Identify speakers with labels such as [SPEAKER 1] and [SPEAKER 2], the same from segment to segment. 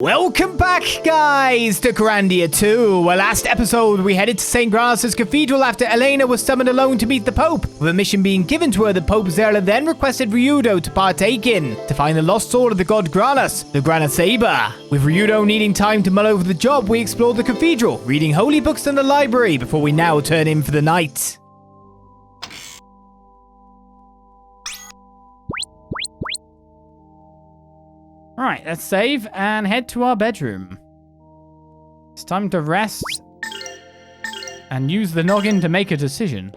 [SPEAKER 1] Welcome back, guys, to Grandia 2. Well, last episode, we headed to St. Granas Cathedral after Elena was summoned alone to meet the Pope. With a mission being given to her, the Pope Zerla then requested Ryudo to partake in, to find the lost sword of the god Granas, the Granas Saber. With Ryudo needing time to mull over the job, we explored the cathedral, reading holy books in the library before we now turn in for the night. Alright, let's save and head to our bedroom. It's time to rest and use the noggin to make a decision.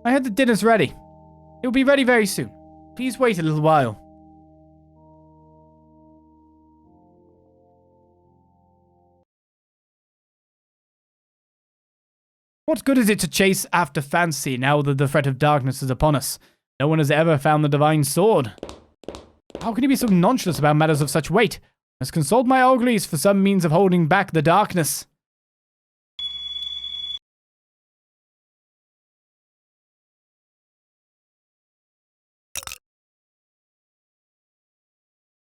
[SPEAKER 1] I heard the dinner's ready. It'll be ready very soon. Please wait a little while. What good is it to chase after fancy now that the threat of darkness is upon us? No one has ever found the divine sword. How can you be so nonchalant about matters of such weight? I must consult my ogles for some means of holding back the darkness.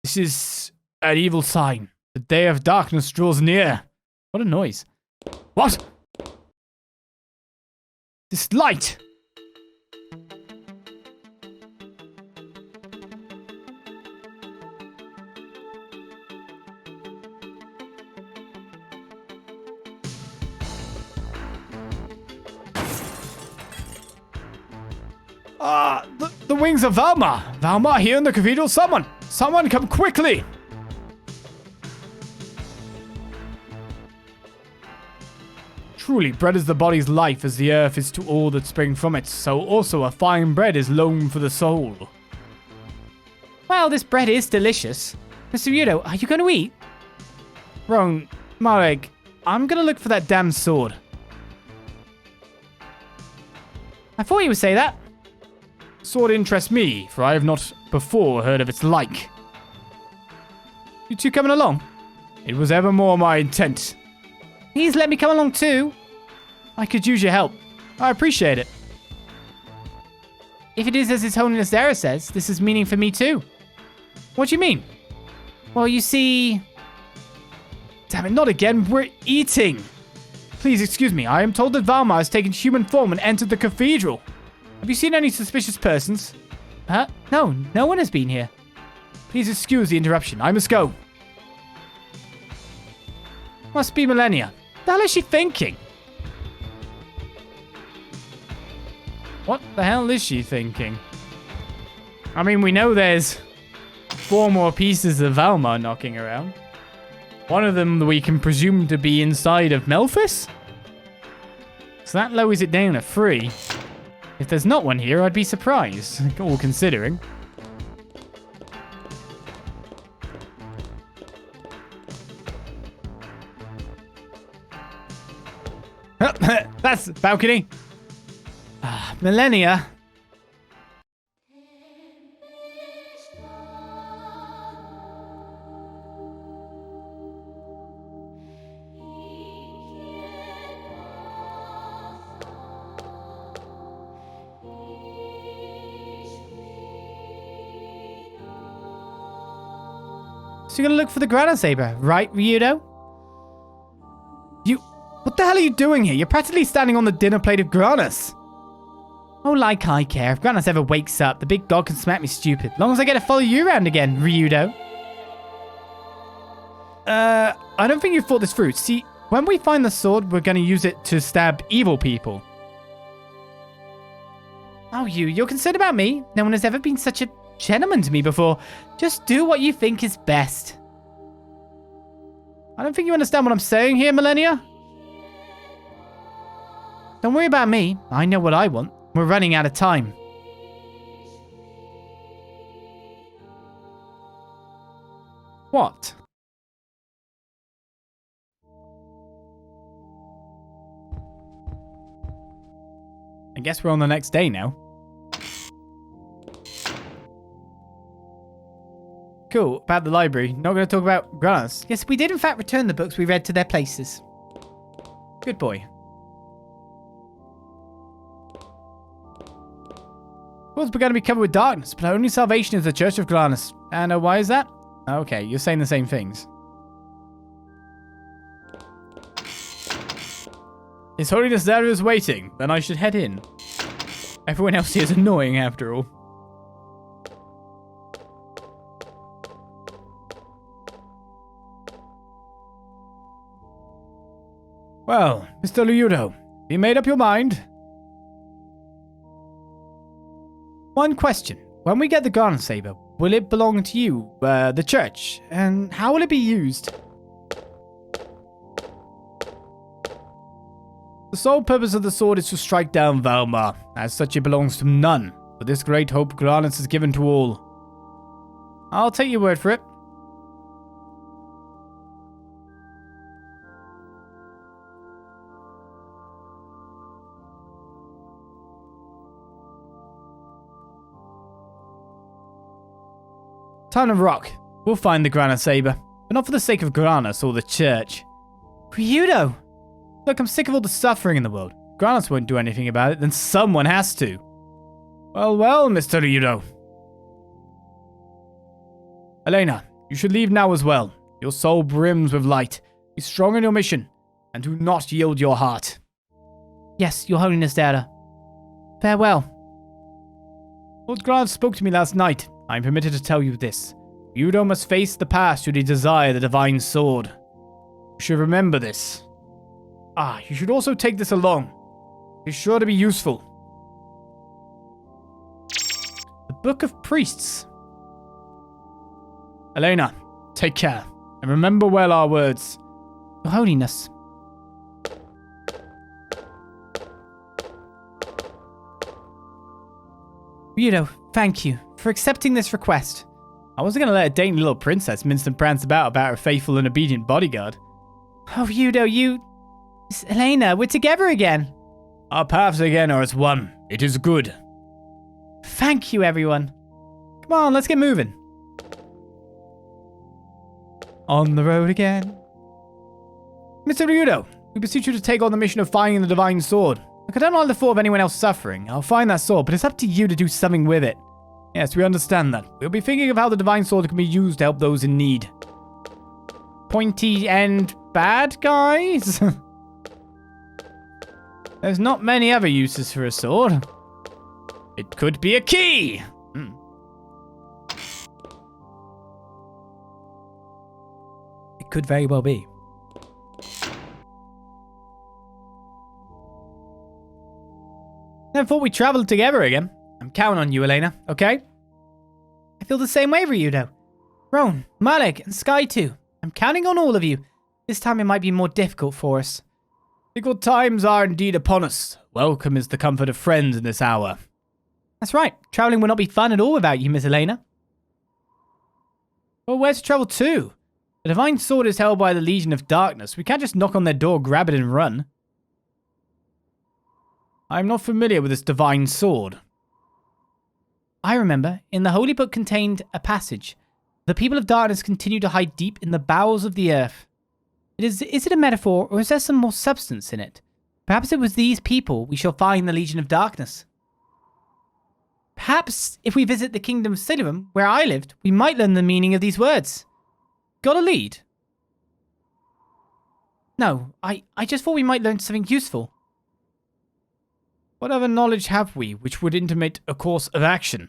[SPEAKER 1] This is an evil sign. The day of darkness draws near. What a noise. What? This light! The wings of Valma! Valma, here in the cathedral, someone come quickly! Truly, bread is the body's life, as the earth is to all that spring from it, so also a fine bread is loam for the soul. Well, this bread is delicious. Mr. Ryudo, are you going to eat? Wrong. Marek, I'm going to look for that damn sword. I thought you would say that. Sword interests me, for I have not before heard of its like. You two coming along? It was evermore my intent. Please let me come along too. I could use your help. I appreciate it. If it is as His Holiness Zara says, this is meaning for me too. What do you mean? Well, you see... Damn it, not again. We're eating. Please excuse me. I am told that Valma has taken human form and entered the cathedral. Have you seen any suspicious persons? Huh? No one has been here. Please excuse the interruption. I must go. Must be Millennia. The hell is she thinking? What the hell is she thinking? I mean, we know there's 4 more pieces of Valma knocking around. One of them we can presume to be inside of Melphis? So that lowers it down to 3. If there's not one here, I'd be surprised, all considering. That's balcony. Millennia. So you're gonna look for the Granas Saber, right, Ryudo? What the hell are you doing here? You're practically standing on the dinner plate of Granas. Oh, like I care. If Granas ever wakes up, the big god can smack me stupid. Long as I get to follow you around again, Ryudo. I don't think you've thought this through. See, when we find the sword, we're gonna use it to stab evil people. Oh, you're concerned about me? No one has ever been such a gentleman to me before. Just do what you think is best. I don't think you understand what I'm saying here, Millennia. Don't worry about me. I know what I want. We're running out of time. What? I guess we're on the next day now. Cool. About the library. Not going to talk about Granas. Yes, we did in fact return the books we read to their places. Good boy. The world's begun to be covered with darkness, but our only salvation is the Church of Granas. And why is that? Okay, you're saying the same things. His Holiness there is waiting. Then I should head in. Everyone else here is annoying after all. Well, Mr. Ryudo, you made up your mind? One question. When we get the Granas Saber, will it belong to you, the church? And how will it be used? The sole purpose of the sword is to strike down Valmar. As such, it belongs to none. But this great hope Granas is given to all. I'll take your word for it. Time to rock. We'll find the Granas Saber, but not for the sake of Granas or the church. Ryudo! Look, I'm sick of all the suffering in the world. Granas won't do anything about it, then someone has to. Well, Mr. Ryudo. Elena, you should leave now as well. Your soul brims with light. Be strong in your mission, and do not yield your heart. Yes, your Holiness Dara. Farewell. Lord Granas spoke to me last night. I am permitted to tell you this. Ryudo must face the past should he desire the divine sword. You should remember this. You should also take this along. It's sure to be useful. The Book of Priests. Elena, take care. And remember well our words. Your Holiness. Ryudo, thank you for accepting this request. I wasn't going to let a dainty little princess mince and prance about her faithful and obedient bodyguard. Oh, Ryudo, you... Elena, we're together again. Our paths again are as one. It is good. Thank you, everyone. Come on, let's get moving. On the road again. Mr. Ryudo, we beseech you to take on the mission of finding the divine sword. Look, I don't like the thought of anyone else suffering. I'll find that sword, but it's up to you to do something with it. Yes, we understand that. We'll be thinking of how the divine sword can be used to help those in need. Pointy end bad guys? There's not many other uses for a sword. It could be a key! It could very well be. I thought we traveled together again. I'm counting on you, Elena, okay? I feel the same way, Ryudo. Roan, Malek, and Sky too. I'm counting on all of you. This time it might be more difficult for us. Difficult times are indeed upon us. Welcome is the comfort of friends in this hour. That's right. Traveling will not be fun at all without you, Miss Elena. Well, where to travel to? The divine sword is held by the Legion of Darkness. We can't just knock on their door, grab it, and run. I'm not familiar with this divine sword. I remember, in the Holy Book contained a passage. The people of darkness continue to hide deep in the bowels of the earth. Is it a metaphor, or is there some more substance in it? Perhaps it was these people we shall find the Legion of Darkness. Perhaps, if we visit the Kingdom of Siluum, where I lived, we might learn the meaning of these words. Got a lead? No, I just thought we might learn something useful. What other knowledge have we which would intimate a course of action?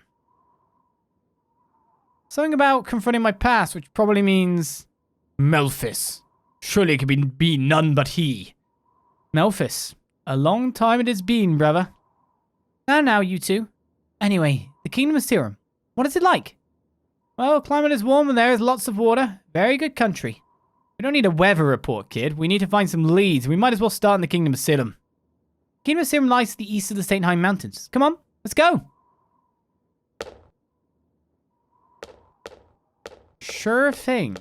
[SPEAKER 1] Something about confronting my past, which probably means... Melphis. Surely it could be none but he. Melphis. A long time it has been, brother. Now, you two. Anyway, the Kingdom of Siluum. What is it like? Well, climate is warm and there is lots of water. Very good country. We don't need a weather report, kid. We need to find some leads. We might as well start in the Kingdom of Siluum. Kingdom of Siluum lies to the east of the Heim Mountains. Come on, let's go. Sure thing.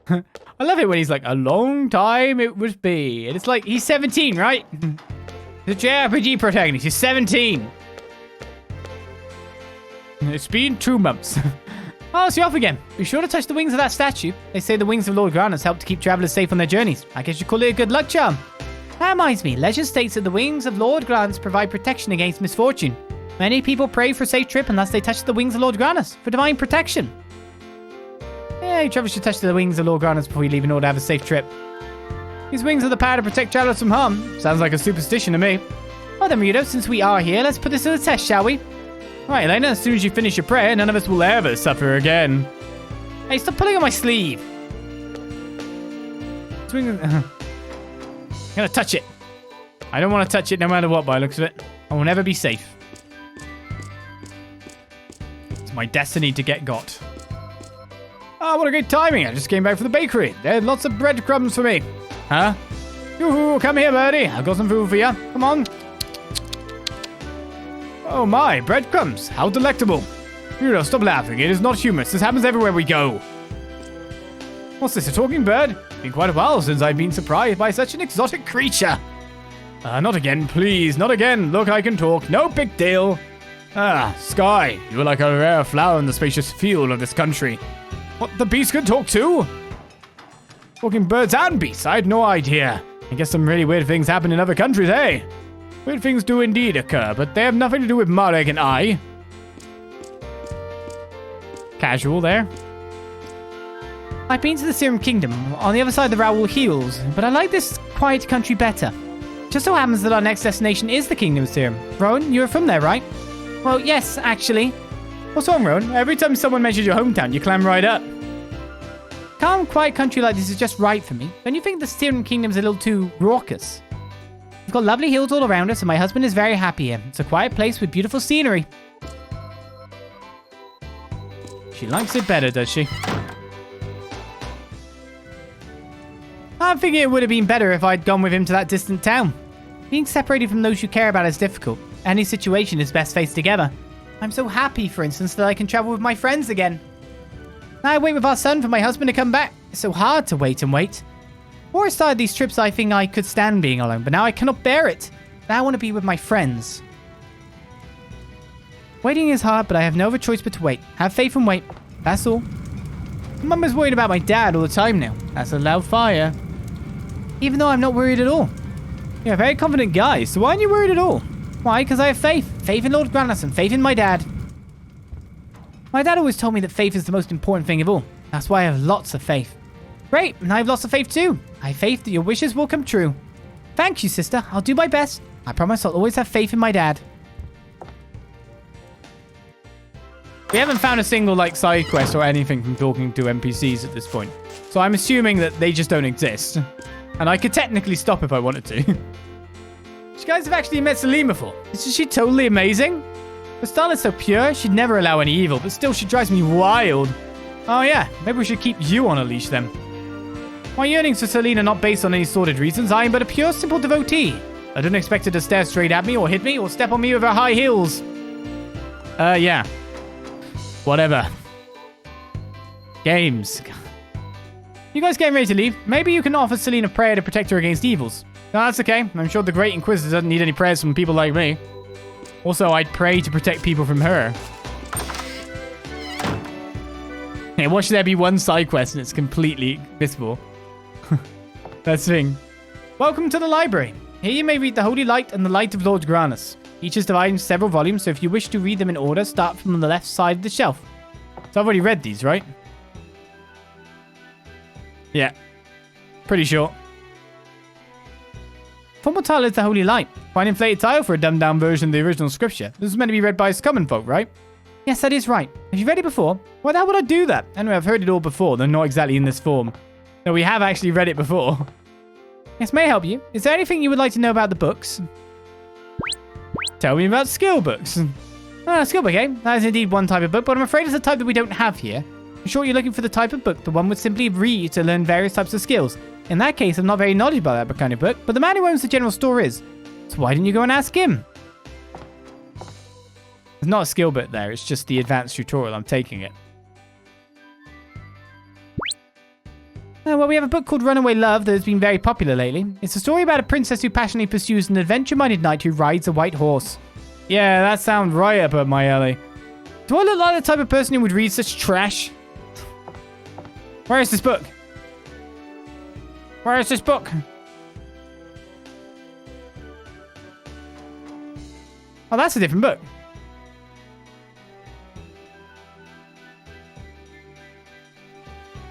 [SPEAKER 1] I love it when he's like, a long time it would be. And it's like, he's 17, right? The JRPG protagonist, he's 17. It's been 2 months. Oh, so you're off again. Be sure to touch the wings of that statue. They say the wings of Lord Granas help to keep travelers safe on their journeys. I guess you call it a good luck charm. That reminds me, legend states that the wings of Lord Granas provide protection against misfortune. Many people pray for a safe trip unless they touch the wings of Lord Granas for divine protection. Yeah, you travelers should touch the wings of Lord Granas before you leave in order to have a safe trip. These wings are the power to protect travelers from harm. Sounds like a superstition to me. Well then, Ryudo, since we are here, let's put this to the test, shall we? Right, Elena, as soon as you finish your prayer, none of us will ever suffer again. Hey, stop pulling on my sleeve. I'm gonna touch it. I don't want to touch it no matter what by the looks of it. I will never be safe. It's my destiny to get got. Oh, what a great timing. I just came back from the bakery. There's lots of breadcrumbs for me. Huh? Yoo-hoo, come here, birdie. I've got some food for you. Come on. Oh my, breadcrumbs. How delectable. Ryudo, stop laughing. It is not humorous. This happens everywhere we go. What's this, a talking bird? It's been quite a while since I've been surprised by such an exotic creature. Not again, please. Not again. Look, I can talk. No big deal. Ah, Sky. You are like a rare flower in the spacious field of this country. What, the beast could talk too? Talking birds and beasts? I had no idea. I guess some really weird things happen in other countries, eh? Weird things do indeed occur, but they have nothing to do with Marek and I. Casual there. I've been to the Serum Kingdom, on the other side of the Raoul Hills, but I like this quiet country better. Just so happens that our next destination is the Kingdom of Serum. Rowan, you're from there, right? Well, yes, actually. What's wrong, Rowan? Every time someone mentions your hometown, you climb right up. Calm, quiet country like this is just right for me. Don't you think the Serum Kingdom's a little too raucous? We've got lovely hills all around us, and my husband is very happy here. It's a quiet place with beautiful scenery. She likes it better, does she? I'm thinking it would have been better if I'd gone with him to that distant town. Being separated from those you care about is difficult. Any situation is best faced together. I'm so happy, for instance, that I can travel with my friends again. Now I wait with our son for my husband to come back. It's so hard to wait and wait. Before I started these trips, I think I could stand being alone, but now I cannot bear it. Now I want to be with my friends. Waiting is hard, but I have no other choice but to wait. Have faith and wait. That's all. Mum is worried about my dad all the time now. That's a loud fire. Even though I'm not worried at all. You're a very confident guy, so why aren't you worried at all? Why? Because I have faith. Faith in Lord Granas and faith in my dad. My dad always told me that faith is the most important thing of all. That's why I have lots of faith. Great, and I have lots of faith too. I have faith that your wishes will come true. Thank you, sister. I'll do my best. I promise I'll always have faith in my dad. We haven't found a single, side quest or anything from talking to NPCs at this point. So I'm assuming that they just don't exist. And I could technically stop if I wanted to. You guys have actually met Celine before. Isn't she totally amazing? The style is so pure, she'd never allow any evil, but still she drives me wild. Oh yeah, maybe we should keep you on a leash then. My yearnings for Celine are not based on any sordid reasons. I am but a pure, simple devotee. I don't expect her to stare straight at me or hit me or step on me with her high heels. Yeah. Whatever. Games. You guys getting ready to leave? Maybe you can offer Celine a prayer to protect her against evils. No, that's okay. I'm sure the Great Inquisitor doesn't need any prayers from people like me. Also, I'd pray to protect people from her. Hey, why should there be one side quest and it's completely missable? That's the thing. Welcome to the library. Here you may read the Holy Light and the Light of Lord Granas. Each is divided into several volumes, so if you wish to read them in order, start from the left side of the shelf. So I've already read these, right? Yeah. Pretty sure. Formal title is the Holy Light. Quite an inflated title for a dumbed-down version of the original scripture. This is meant to be read by us common folk, right? Yes, that is right. Have you read it before? Why the hell would I do that? Anyway, I've heard it all before, though not exactly in this form. No, we have actually read it before. Yes, may I help you? Is there anything you would like to know about the books? Tell me about skill books. Skill book, eh? That is indeed one type of book, but I'm afraid it's a type that we don't have here. I'm sure you're looking for the type of book the one would simply read to learn various types of skills. In that case, I'm not very knowledgeable about that kind of book, but the man who owns the general store is. So why didn't you go and ask him? There's not a skill book there, it's just the advanced tutorial. I'm taking it. Well, we have a book called Runaway Love that has been very popular lately. It's a story about a princess who passionately pursues an adventure-minded knight who rides a white horse. Yeah, that sounds right up my alley. Do I look like the type of person who would read such trash? Where is this book? Where is this book? Oh, that's a different book.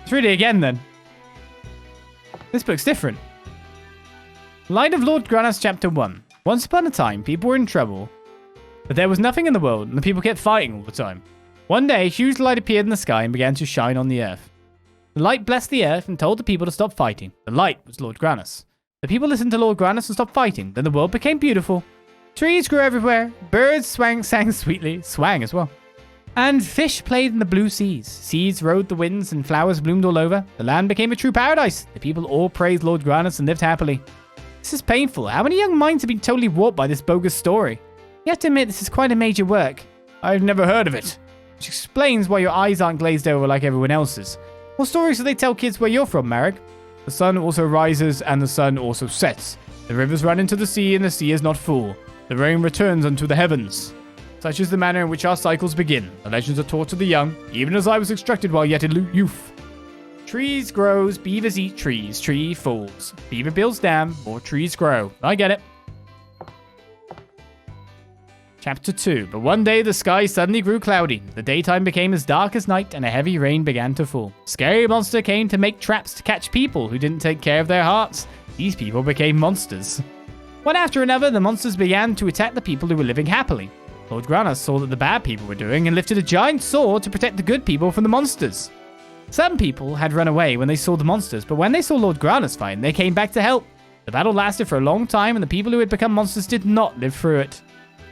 [SPEAKER 1] Let's read it again then. This book's different. Light of Lord Granas, Chapter 1. Once upon a time, people were in trouble, but there was nothing in the world, and the people kept fighting all the time. One day, a huge light appeared in the sky and began to shine on the earth. The light blessed the earth and told the people to stop fighting. The light was Lord Granas. The people listened to Lord Granas and stopped fighting. Then the world became beautiful. Trees grew everywhere. Birds sang sweetly. Swang as well. And fish played in the blue seas. Seeds rode the winds and flowers bloomed all over. The land became a true paradise. The people all praised Lord Granas and lived happily. This is painful. How many young minds have been totally warped by this bogus story? You have to admit this is quite a major work. I've never heard of it. Which explains why your eyes aren't glazed over like everyone else's. What stories do they tell kids where you're from, Marek? The sun also rises and the sun also sets. The rivers run into the sea and the sea is not full. The rain returns unto the heavens. Such is the manner in which our cycles begin. The legends are taught to the young, even as I was instructed while yet a youth. Trees grows, beavers eat trees, tree falls. Beaver builds dam, more trees grow. I get it. Chapter 2. But one day the sky suddenly grew cloudy. The daytime became as dark as night and a heavy rain began to fall. A scary monster came to make traps to catch people who didn't take care of their hearts. These people became monsters. One after another, the monsters began to attack the people who were living happily. Lord Granas saw that the bad people were doing and lifted a giant sword to protect the good people from the monsters. Some people had run away when they saw the monsters, but when they saw Lord Granas fight, they came back to help. The battle lasted for a long time and the people who had become monsters did not live through it.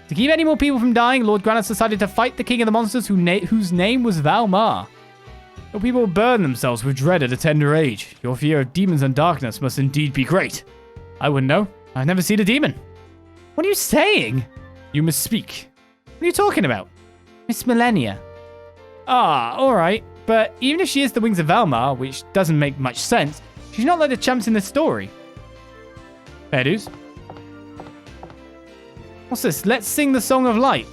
[SPEAKER 1] To keep any more people from dying, Lord Granas decided to fight the king of the monsters whose name was Valmar. Your people burn themselves with dread at a tender age. Your fear of demons and darkness must indeed be great. I wouldn't know. I've never seen a demon. What are you saying? You must speak. What are you talking about? Miss Millennia. Ah, alright. But even if she is the wings of Valmar, which doesn't make much sense, she's not like the chumps in this story. Fair dues. What's this? Let's sing the Song of Light.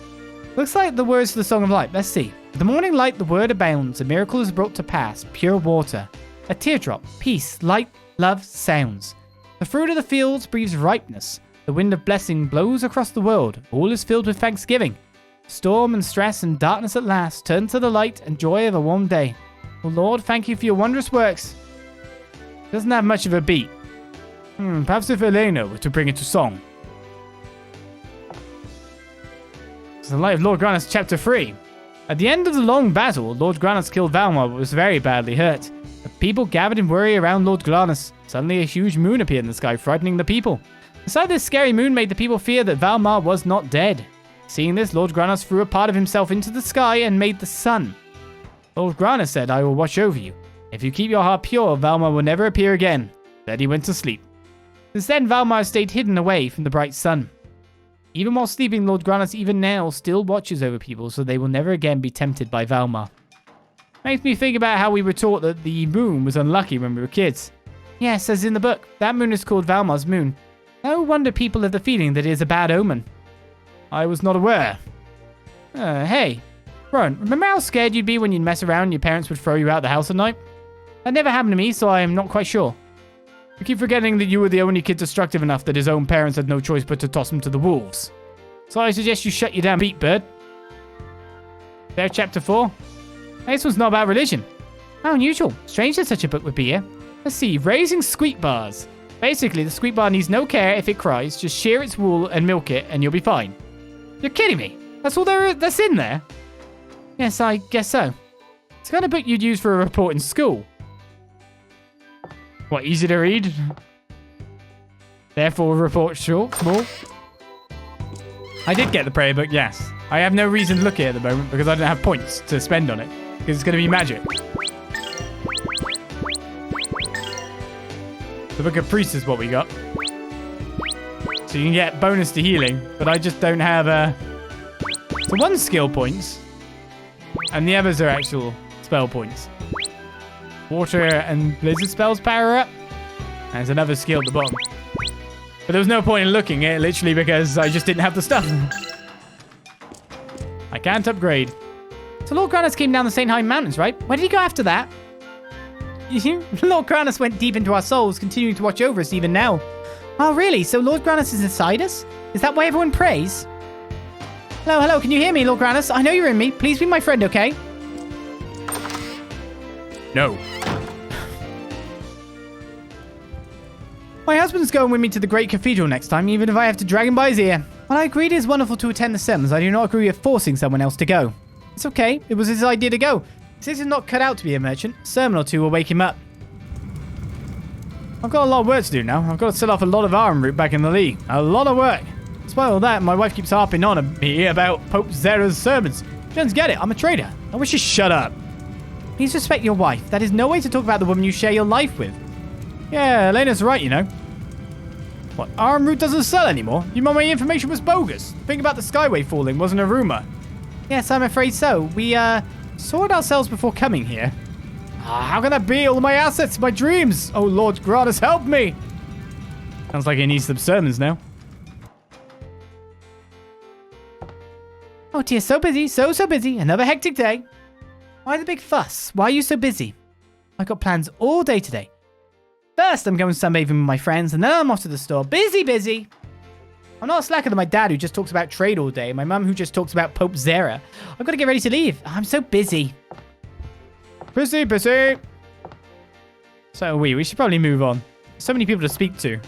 [SPEAKER 1] Looks like the words to the Song of Light. Let's see. The morning light, the word abounds. A miracle is brought to pass. Pure water. A teardrop. Peace. Light. Love. Sounds. The fruit of the fields breathes ripeness. The wind of blessing blows across the world. All is filled with thanksgiving. Storm and stress and darkness at last turn to the light and joy of a warm day. Oh Lord, thank you for your wondrous works. Doesn't have much of a beat. Perhaps if Elena were to bring it to song. It's the Light of Lord Granas, Chapter 3. At the end of the long battle, Lord Granas killed Valmar but was very badly hurt. The people gathered in worry around Lord Granas. Suddenly a huge moon appeared in the sky, frightening the people. The sight of this scary moon made the people fear that Valmar was not dead. Seeing this, Lord Granas threw a part of himself into the sky and made the sun. Lord Granas said, I will watch over you. If you keep your heart pure, Valmar will never appear again. Then he went to sleep. Since then, Valmar stayed hidden away from the bright sun. Even while sleeping, Lord Granas even now still watches over people so they will never again be tempted by Valmar. Makes me think about how we were taught that the moon was unlucky when we were kids. Yes, as in the book, that moon is called Valmar's moon. No wonder people have the feeling that it is a bad omen. I was not aware. Hey, Ron, remember how scared you'd be when you'd mess around and your parents would throw you out the house at night? That never happened to me, so I am not quite sure. You keep forgetting that you were the only kid destructive enough that his own parents had no choice but to toss him to the wolves. So I suggest you shut your damn beak, bird. There, Chapter 4. This one's not about religion. How unusual. Strange that such a book would be here. Let's see, raising squeak bars. Basically, the squeak bar needs no care if it cries. Just shear its wool and milk it, and you'll be fine. You're kidding me? That's all that's in there? Yes, I guess so. It's the kind of book you'd use for a report in school. What, easy to read? Therefore, report short, small. I did get the prayer book, yes. I have no reason to look at it at the moment because I don't have points to spend on it. Because it's going to be magic. The Book of Priests is what we got. So you can get bonus to healing, but I just don't have So one's skill points, and the others are actual spell points. Water and blizzard spells power up. And there's another skill at the bottom. But there was no point in looking at it, literally, because I just didn't have the stuff. I can't upgrade. So Lord Granas came down the St. Heim Mountains, right? Where did he go after that? Lord Granas went deep into our souls, continuing to watch over us even now. Oh, really? So Lord Granas is inside us? Is that why everyone prays? Hello, can you hear me, Lord Granas? I know you're in me. Please be my friend, okay?
[SPEAKER 2] No.
[SPEAKER 1] My husband's going with me to the great cathedral next time, even if I have to drag him by his ear. While I agreed it is wonderful to attend the sermons, I do not agree with forcing someone else to go. It's okay. It was his idea to go. Since he's not cut out to be a merchant, a sermon or two will wake him up. I've got a lot of work to do now. I've got to set off a lot of iron route back in the league. A lot of work. Despite all that, my wife keeps harping on me about Pope Zera's sermons. She doesn't get it. I'm a traitor. I wish she'd shut up. Please respect your wife. That is no way to talk about the woman you share your life with. Yeah, Elena's right, you know. What, iron route doesn't sell anymore? You mean my information was bogus? The thing about the Skyway falling wasn't a rumor. Yes, I'm afraid so. We, saw it ourselves before coming here. How can that be? All my assets, my dreams. Oh, Lord Granas, help me. Sounds like he needs some sermons now. Oh dear, so busy, so busy. Another hectic day. Why the big fuss? Why are you so busy? I've got plans all day today. First, I'm going sunbathing with my friends, and then I'm off to the store. Busy. I'm not a slacker than my dad, who just talks about trade all day, and my mum, who just talks about Pope Zera. I've got to get ready to leave. I'm so busy. Busy. So are we. We should probably move on. So many people to speak to.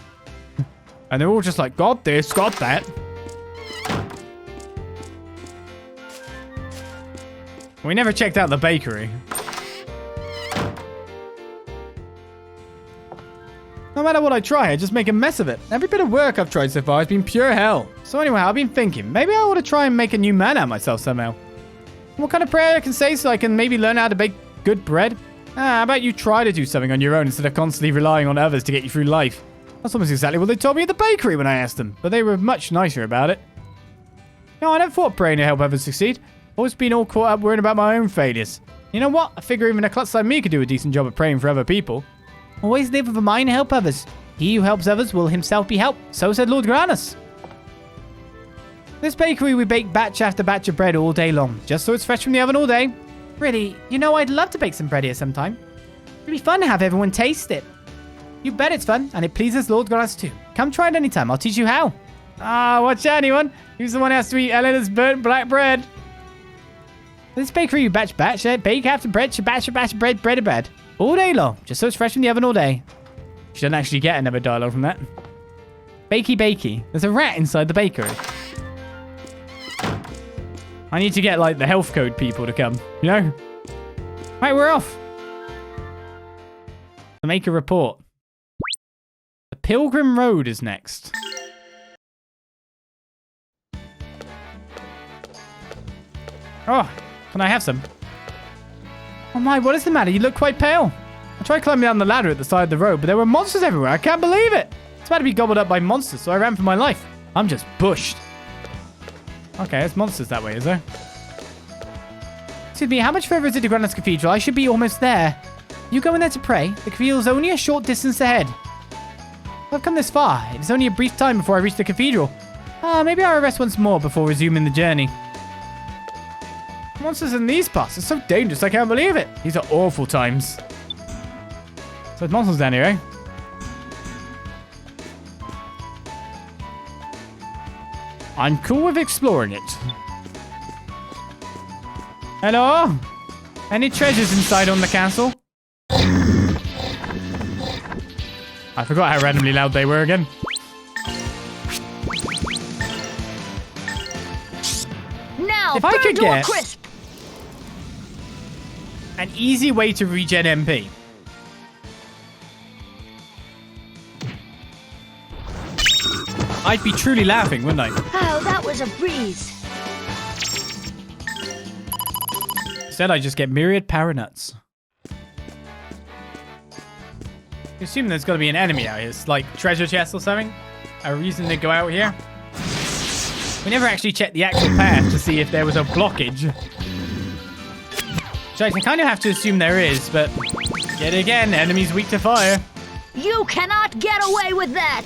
[SPEAKER 1] And they're all just like, got this, got that. We never checked out the bakery. No matter what I try, I just make a mess of it. Every bit of work I've tried so far has been pure hell. So anyway, I've been thinking, maybe I ought to try and make a new man out of myself somehow. What kind of prayer I can say so I can maybe learn how to bake good bread? How about you try to do something on your own instead of constantly relying on others to get you through life? That's almost exactly what they told me at the bakery when I asked them, but they were much nicer about it. No, I never thought praying to help others succeed. Always been all caught up worrying about my own failures. You know what? I figure even a klutz like me could do a decent job of praying for other people. Always live with a mind to help others. He who helps others will himself be helped. So said Lord Granas. This bakery, we bake batch after batch of bread all day long, just so it's fresh from the oven all day. Really, you know, I'd love to bake some bread here sometime. It'd be fun to have everyone taste it. You bet it's fun, and it pleases Lord Granas too. Come try it anytime. I'll teach you how. Watch out, anyone. Who's the one who has to eat Elena's burnt black bread? This bakery, you batch, bake after bread, batch, bread. All day long, just so it's fresh from the oven all day. She doesn't actually get another dialogue from that. Bakey. There's a rat inside the bakery. I need to get, like, the health code people to come, you know? Right, we're off. To make a report. The Pilgrim Road is next. Oh, can I have some? Oh my, what is the matter? You look quite pale. I tried climbing down the ladder at the side of the road, but there were monsters everywhere. I can't believe it. It's about to be gobbled up by monsters, so I ran for my life. I'm just bushed. Okay, there's monsters that way, is there? Excuse me, how much further is it to Granas Cathedral? I should be almost there. You go in there to pray? The cathedral is only a short distance ahead. I've come this far. It is only a brief time before I reach the cathedral. Maybe I'll rest once more before resuming the journey. Monsters in these parts are so dangerous, I can't believe it. These are awful times. So there's monsters down here, eh? I'm cool with exploring it. Hello? Any treasures inside on the castle? I forgot how randomly loud they were again.
[SPEAKER 2] Now,
[SPEAKER 1] if I could get
[SPEAKER 2] crisp.
[SPEAKER 1] an easy way to regen MP. I'd be truly laughing, wouldn't I?
[SPEAKER 2] Oh, that was a breeze.
[SPEAKER 1] Instead, I just get myriad power nuts. I assume there's got to be an enemy out here. It's like treasure chest or something. A reason to go out here. We never actually checked the actual path to see if there was a blockage. Which I kind of have to assume there is, but yet again, enemies weak to fire.
[SPEAKER 2] You cannot get away with that.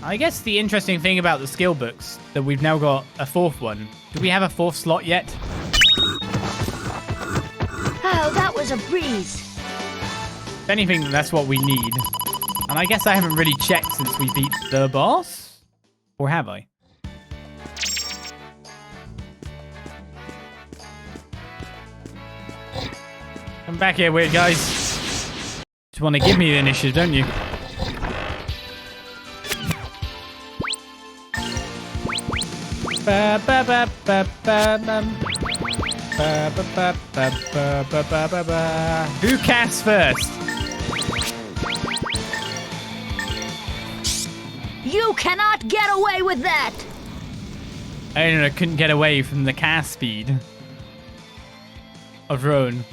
[SPEAKER 1] I guess the interesting thing about the skill books, that we've now got a fourth one. Do we have a fourth slot yet?
[SPEAKER 2] Oh, that was a breeze.
[SPEAKER 1] If anything, that's what we need. And I guess I haven't really checked since we beat the boss. Or have I? Come back here, weird guys. You want to give me the initiative, don't you? Who casts first?
[SPEAKER 2] You cannot get away with that!
[SPEAKER 1] I couldn't get away from the cast speed of Roan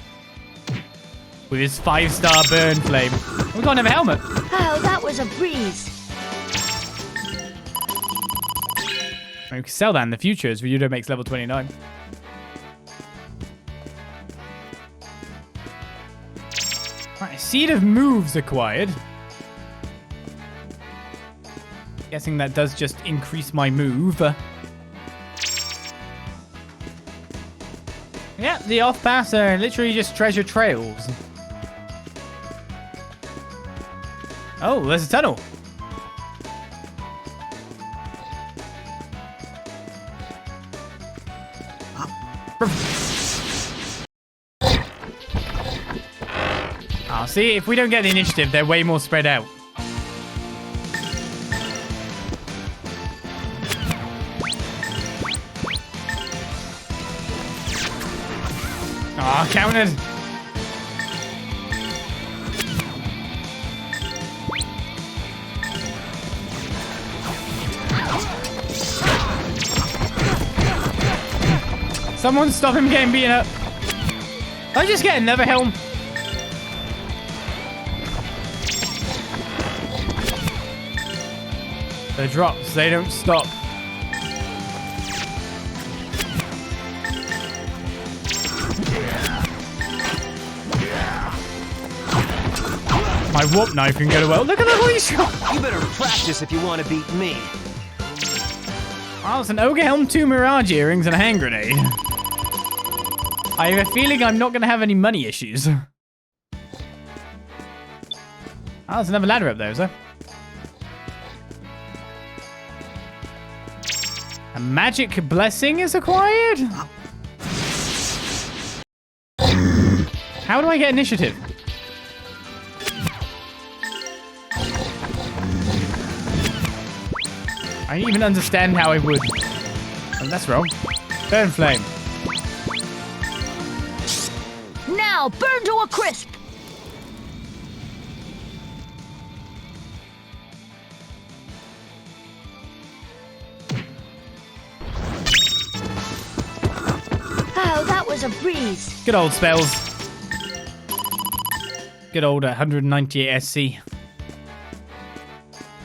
[SPEAKER 1] with his 5-star burn flame. We got him a helmet.
[SPEAKER 2] Oh, that was a breeze.
[SPEAKER 1] We can sell that in the future as Ryudo makes level 29. Right, Seed of Moves acquired. Guessing that does just increase my move. Yeah, the off-paths are literally just treasure trails. Oh, there's a tunnel. Oh, see, if we don't get the initiative, they're way more spread out. Oh, countered. Someone stop him getting beaten up. Did I just get another helm? The drops, they don't stop. My warp knife can go to well. Look at the holy shot!
[SPEAKER 3] You better practice if you want to beat me.
[SPEAKER 1] Oh, it's an ogre helm, 2 mirage earrings, and a hand grenade. I have a feeling I'm not going to have any money issues. Oh, there's another ladder up there, is there? A magic blessing is acquired? How do I get initiative? I don't even understand how I would. Oh, that's wrong. Burn flame.
[SPEAKER 2] Now, burn to a crisp! Oh, that was a breeze.
[SPEAKER 1] Good old spells. Good old 198 SC.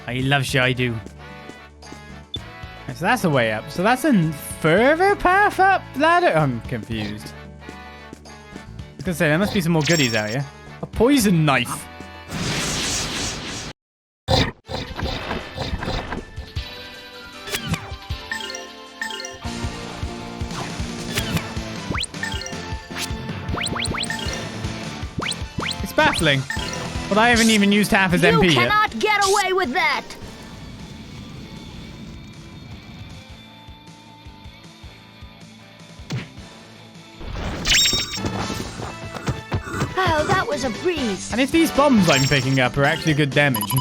[SPEAKER 1] I love you, I do. So that's a way up. So that's a further path up ladder? I'm confused. I was gonna say, there must be some more goodies out here. A poison knife. It's baffling. But I haven't even used half his MP yet.
[SPEAKER 2] You cannot get away with that! Oh, that was a breeze.
[SPEAKER 1] And if these bombs I'm picking up are actually good damage,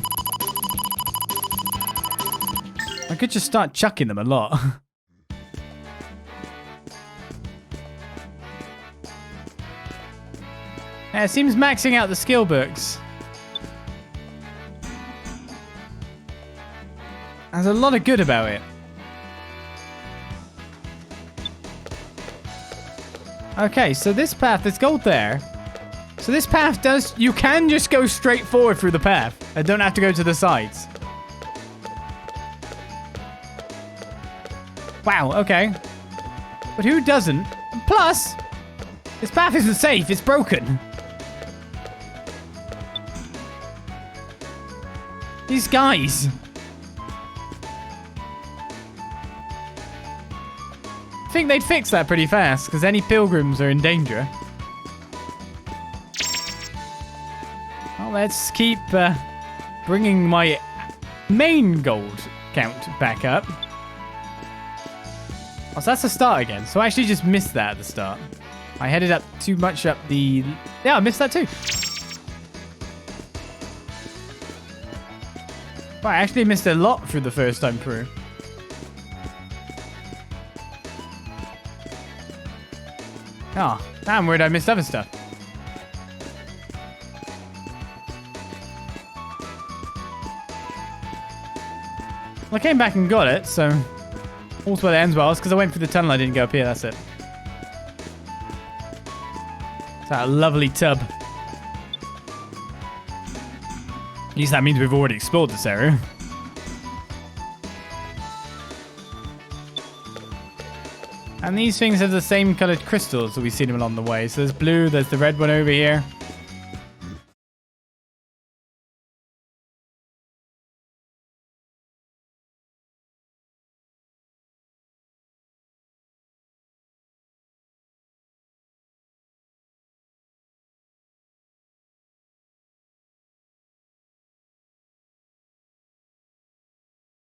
[SPEAKER 1] I could just start chucking them a lot. Yeah, it seems maxing out the skill books. There's a lot of good about it. Okay, so this path, there's gold there. So this path does, you can just go straight forward through the path. I don't have to go to the sides. Wow, okay. But who doesn't? Plus, this path isn't safe, it's broken. These guys. I think they'd fix that pretty fast, because any pilgrims are in danger. Well, let's keep bringing my main gold count back up. Oh, so that's the start again. So I actually just missed that at the start. I headed up too much up the... Yeah, I missed that too. Well, I actually missed a lot through the first time through. Oh, I'm worried I missed other stuff. Well, I came back and got it, so all's well that ends well. It's because I went through the tunnel, I didn't go up here, that's it. It's that lovely tub. At least that means we've already explored this area. And these things have the same coloured crystals that we've seen them along the way. So there's blue, there's the red one over here.